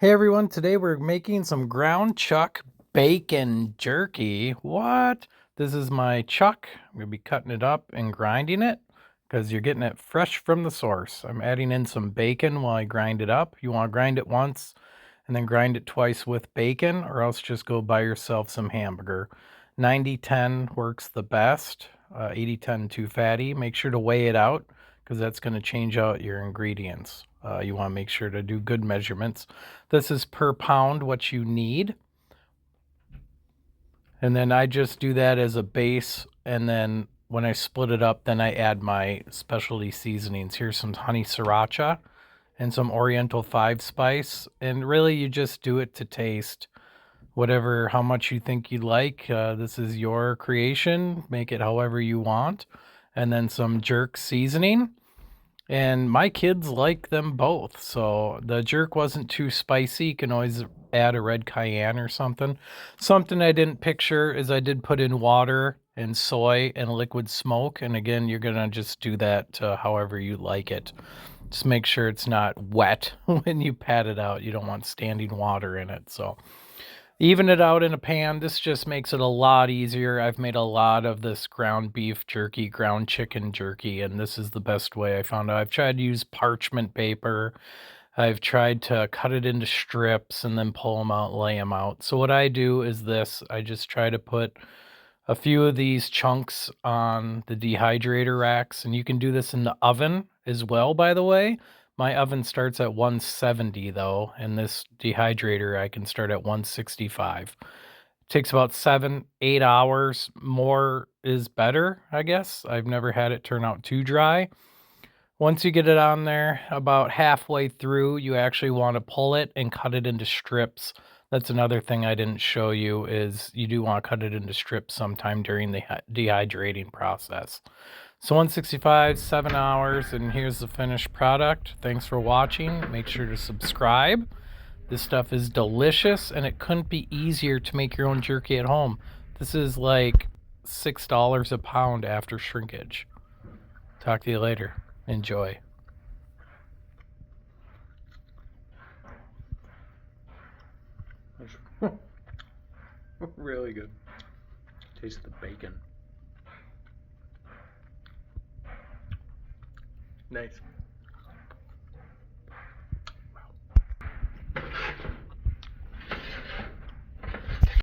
Hey everyone, today we're making some ground chuck bacon jerky. What? This is my chuck. I'm going to be cutting it up and grinding it because you're getting it fresh from the source. I'm adding in some bacon while I grind it up. You want to grind it once and then grind it twice with bacon, or else just go buy yourself some hamburger. 90-10 works the best. 80-10 too fatty. Make sure to weigh it out because that's going to change out your ingredients. You want to make sure to do good measurements. This is per pound what you need. And then I just do that as a base. And then when I split it up, then I add my specialty seasonings. Here's some honey sriracha and some Oriental 5-spice. And really, you just do it to taste whatever, how much you think you like. This is your creation. Make it however you want. And then some jerk seasoning. And my kids like them both. So the jerk wasn't too spicy. You can always add a red cayenne or something. Something I didn't picture is I did put in water and soy and liquid smoke. And again, you're going to just do that however you like it. Just make sure it's not wet when you pat it out. You don't want standing water in it. So even it out in a pan. This just makes it a lot easier. I've made a lot of this ground beef jerky, ground chicken jerky, and this is the best way I found out. I've tried to use parchment paper. I've tried to cut it into strips and then pull them out, lay them out. So what I do is this. I just try to put a few of these chunks on the dehydrator racks, and you can do this in the oven as well, by the way. My oven starts at 170 though, and this dehydrator I can start at 165. It takes about 7-8 hours. More is better, I guess. I've never had it turn out too dry. Once you get it on there, about halfway through, you actually want to pull it and cut it into strips. That's another thing I didn't show you is you do want to cut it into strips sometime during the dehydrating process. So 165, 7 hours, and here's the finished product. Thanks for watching. Make sure to subscribe. This stuff is delicious, and it couldn't be easier to make your own jerky at home. This is like $6 a pound after shrinkage. Talk to you later. Enjoy. Really good. Taste the bacon. Nice.